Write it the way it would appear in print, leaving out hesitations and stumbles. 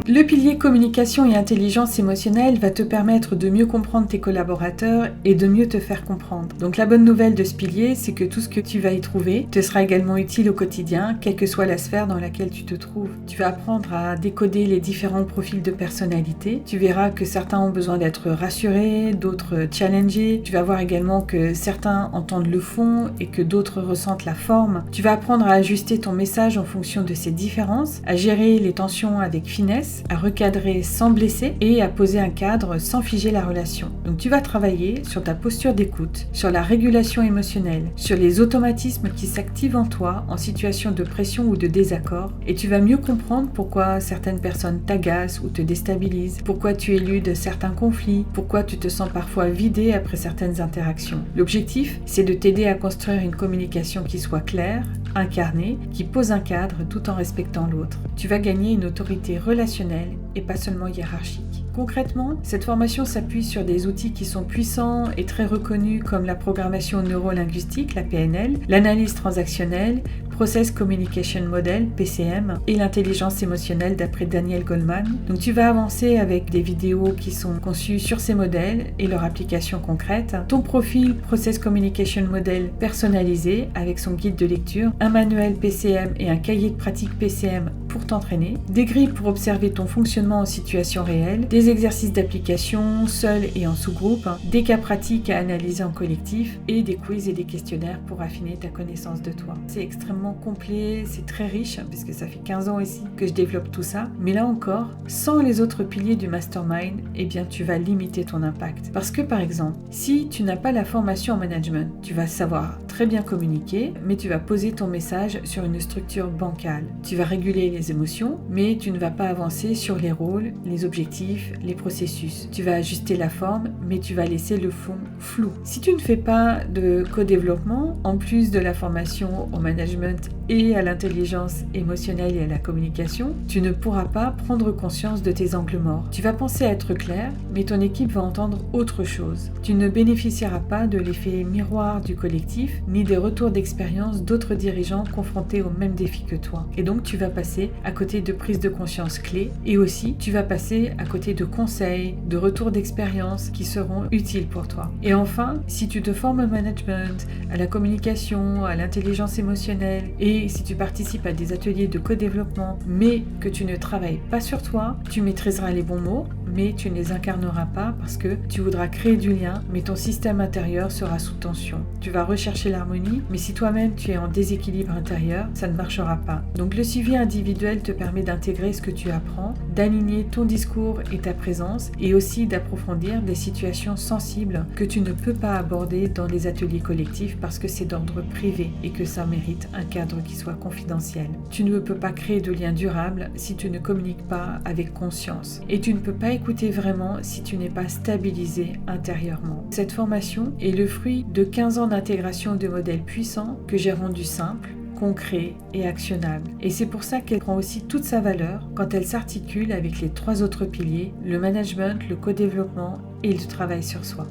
Le pilier communication et intelligence émotionnelle va te permettre de mieux comprendre tes collaborateurs et de mieux te faire comprendre. Donc la bonne nouvelle de ce pilier, c'est que tout ce que tu vas y trouver te sera également utile au quotidien, quelle que soit la sphère dans laquelle tu te trouves. Tu vas apprendre à décoder les différents profils de personnalité. Tu verras que certains ont besoin d'être rassurés, d'autres challengés. Tu vas voir également que certains entendent le fond et que d'autres ressentent la forme. Tu vas apprendre à ajuster ton message en fonction de ces différences, à gérer les tensions avec finesse, à recadrer sans blesser et à poser un cadre sans figer la relation. Donc tu vas travailler sur ta posture d'écoute, sur la régulation émotionnelle, sur les automatismes qui s'activent en toi en situation de pression ou de désaccord, et tu vas mieux comprendre pourquoi certaines personnes t'agacent ou te déstabilisent, pourquoi tu éludes certains conflits, pourquoi tu te sens parfois vidé après certaines interactions. L'objectif, c'est de t'aider à construire une communication qui soit claire, incarnée, qui pose un cadre tout en respectant l'autre. Tu vas gagner une autorité relationnelle et pas seulement hiérarchique. Concrètement, cette formation s'appuie sur des outils qui sont puissants et très reconnus comme la programmation neurolinguistique, la PNL, l'analyse transactionnelle, Process Communication Model, PCM, et l'intelligence émotionnelle d'après Daniel Goleman. Donc tu vas avancer avec des vidéos qui sont conçues sur ces modèles et leur application concrète, ton profil Process Communication Model personnalisé avec son guide de lecture, un manuel PCM et un cahier de pratique PCM pour t'entraîner, des grilles pour observer ton fonctionnement en situation réelle, des exercices d'application seul et en sous-groupe, des cas pratiques à analyser en collectif et des quiz et des questionnaires pour affiner ta connaissance de toi. C'est extrêmement complet, c'est très riche puisque ça fait 15 ans ici que je développe tout ça, mais là encore, sans les autres piliers du mastermind, eh bien tu vas limiter ton impact. Parce que par exemple, si tu n'as pas la formation en management, tu vas savoir très bien communiquer, mais tu vas poser ton message sur une structure bancale. Tu vas réguler les émotions, mais tu ne vas pas avancer sur les rôles, les objectifs, les processus. Tu vas ajuster la forme, mais tu vas laisser le fond flou. Si tu ne fais pas de co-développement, en plus de la formation au management et à l'intelligence émotionnelle et à la communication, tu ne pourras pas prendre conscience de tes angles morts. Tu vas penser être clair, mais ton équipe va entendre autre chose. Tu ne bénéficieras pas de l'effet miroir du collectif, ni des retours d'expérience d'autres dirigeants confrontés aux mêmes défis que toi. Et donc tu vas passer à côté de prises de conscience clés, et aussi tu vas passer à côté de conseils, de retours d'expérience qui seront utiles pour toi. Et enfin, si tu te formes au management, à la communication, à l'intelligence émotionnelle, et si tu participes à des ateliers de co-développement, mais que tu ne travailles pas sur toi, tu maîtriseras les bons mots, mais tu ne les incarneras pas parce que tu voudras créer du lien, mais ton système intérieur sera sous tension. Tu vas rechercher l'harmonie, mais si toi-même tu es en déséquilibre intérieur, ça ne marchera pas. Donc le suivi individuel te permet d'intégrer ce que tu apprends, d'aligner ton discours et ta présence, et aussi d'approfondir des situations sensibles que tu ne peux pas aborder dans les ateliers collectifs parce que c'est d'ordre privé et que ça mérite un cadre qui soit confidentiel. Tu ne peux pas créer de liens durables si tu ne communiques pas avec conscience, et tu ne peux pas écouter vraiment si tu n'es pas stabilisé intérieurement. Cette formation est le fruit de 15 ans d'intégration de modèles puissants que j'ai rendus simples, concret et actionnable. Et c'est pour ça qu'elle prend aussi toute sa valeur quand elle s'articule avec les 3 autres piliers, le management, le co-développement et le travail sur soi.